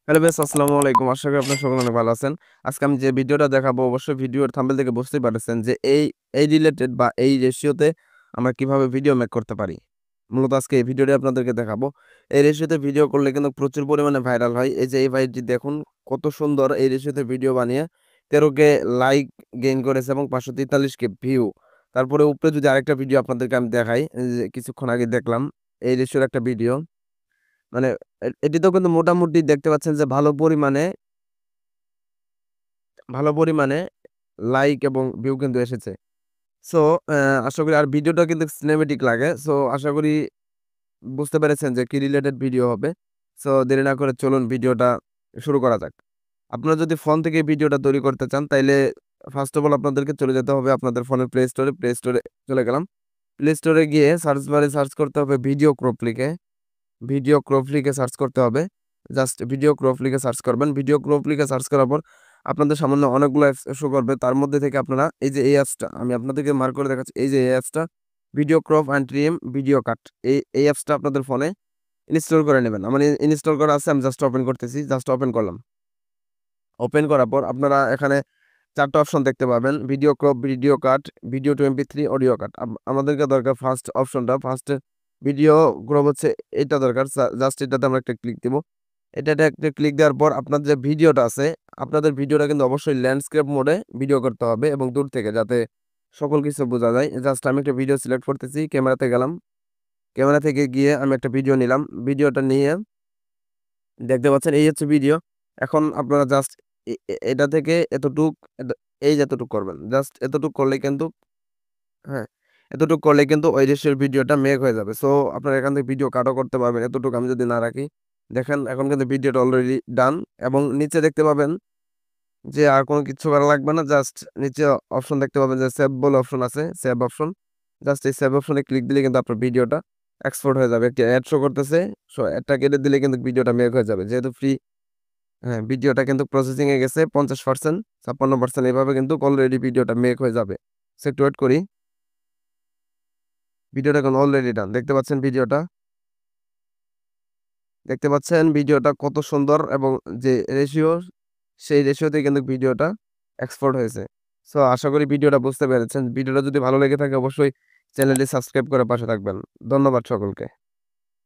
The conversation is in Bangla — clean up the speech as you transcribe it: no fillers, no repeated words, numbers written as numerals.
হ্যালো বেস, আসসালামু আলাইকুম। আশা করি আপনার সকলে অনেক ভালো আছেন। আজকে আমি যে ভিডিওটা দেখাবো, অবশ্যই ভিডিওর থাম্বনেল থেকে বুঝতেই পারতেছেন যে এই রিলেটেড বা এই রেশিওতে আমরা কিভাবে ভিডিও মেক করতে পারি। মূলত আজকে এই ভিডিওটি আপনাদেরকে দেখাবো। এই রেশিওতে ভিডিও করলে কিন্তু প্রচুর পরিমাণে ভাইরাল হয়। এই যে এই ভাইটি দেখুন কত সুন্দর এই রেশিওতে ভিডিও বানিয়ে 13কে লাইক গেইন করেছে এবং 543কে ভিউ। তারপরে উপরে যদি আরেকটা ভিডিও আপনাদেরকে আমি দেখাই, এই যে কিছুক্ষণ আগে দেখলাম এই রেশিওর একটা ভিডিও। মানে এটিতেও কিন্তু মোটামুটি দেখতে পাচ্ছেন যে ভালো পরিমাণে লাইক এবং ভিউ কিন্তু এসেছে। সো আশা করি আর ভিডিওটা কিন্তু সিনেমেটিক লাগে। সো আশা করি বুঝতে পেরেছেন যে কি রিলেটেড ভিডিও হবে। সো দেরি না করে চলুন ভিডিওটা শুরু করা যাক। আপনারা যদি ফোন থেকে ভিডিওটা তৈরি করতে চান তাইলে ফার্স্ট অফ অল আপনাদেরকে চলে যেতে হবে আপনাদের ফোনের প্লে স্টোরে চলে গেলাম। প্লে স্টোরে গিয়ে সার্চ বারে সার্চ করতে হবে ভিডিও ক্রপ লিখে সার্চ করতে হবে। জাস্ট ভিডিও ক্রপ লিখে সার্চ করবেন। ভিডিও ক্রপ লিখে সার্চ করার পর আপনাদের সামনে অনেকগুলো অ্যাপস শো করবে। তার মধ্যে থেকে আপনারা এই যে এই অ্যাপসটা আমি আপনাদেরকে মার্ক করে দেখাচ্ছি। এই যে এই অ্যাপসটা video crop and trim video cut. এই অ্যাপসটা আপনাদের ফোনে ইনস্টল করে নেবেন। আমার ইনস্টল করা আছে, আমি জাস্ট ওপেন করতেছি। জাস্ট ওপেন করলাম। ওপেন করার পর আপনারা এখানে ৪ টা অপশন দেখতে পাবেন। Video crop, video cut, video to MP3, audio cut. আমাদেরকে দরকার ফার্স্ট অপশনটা। ফার্স্ট ভিডিও ক্রপ হচ্ছে এটা দরকার। জাস্ট এটাতে আমরা একটা ক্লিক দিব। এটাতে একটা ক্লিক দেওয়ার পর আপনার যে ভিডিওটা আছে, আপনাদের ভিডিওটা কিন্তু অবশ্যই ল্যান্ডস্কেপ মোডে ভিডিও করতে হবে এবং দূর থেকে যাতে সকল কিছু বোঝা যায়। জাস্ট আমি একটা ভিডিও সিলেক্ট করতেছি, ক্যামেরাতে গেলাম। ক্যামেরা থেকে গিয়ে আমি একটা ভিডিও নিলাম। ভিডিওটা নিয়ে দেখতে পাচ্ছেন এই হচ্ছে ভিডিও। এখন আপনারা জাস্ট এটা থেকে এই যে এতটুক করবেন। জাস্ট এতটুক করলে কিন্তু হ্যাঁ, এতটুক করলে কিন্তু ওই রেশিওর ভিডিওটা মেক হয়ে যাবে। সো আপনারা এখান থেকে ভিডিও কাটও করতে পারবেন। এতটুকু আমি যদি না রাখি, দেখেন এখন কিন্তু ভিডিওটা অলরেডি ডান এবং নিচে দেখতে পাবেন যে আর কোনো কিছু করা লাগবে না। জাস্ট নিচে অপশন দেখতে পাবেন যে সেভ বলে অপশন আছে, সেভ অপশন। জাস্ট এই সেভ অপশনে ক্লিক দিলে কিন্তু আপনার ভিডিওটা এক্সপোর্ট হয়ে যাবে। একটি অ্যাড শো করতেছে। সো অ্যাডটা কেটে দিলে কিন্তু ভিডিওটা মেক হয়ে যাবে। যেহেতু ফ্রি, হ্যাঁ, ভিডিওটা কিন্তু প্রসেসিং এ গেছে 50%, 56% এভাবে কিন্তু অলরেডি ভিডিওটা মেক হয়ে যাবে। সো একটু ওয়েট করি। ভিডিওটা এখন অলরেডি ডান। দেখতে পাচ্ছেন ভিডিওটা কত সুন্দর এবং যে রেশিও, সেই রেশিওতে কিন্তু ভিডিওটা এক্সপোর্ট হয়েছে। সো আশা করি ভিডিওটা বুঝতে পেরেছেন। ভিডিওটা যদি ভালো লেগে থাকে অবশ্যই চ্যানেলটি সাবস্ক্রাইব করে পাশে থাকবেন। ধন্যবাদ সকলকে।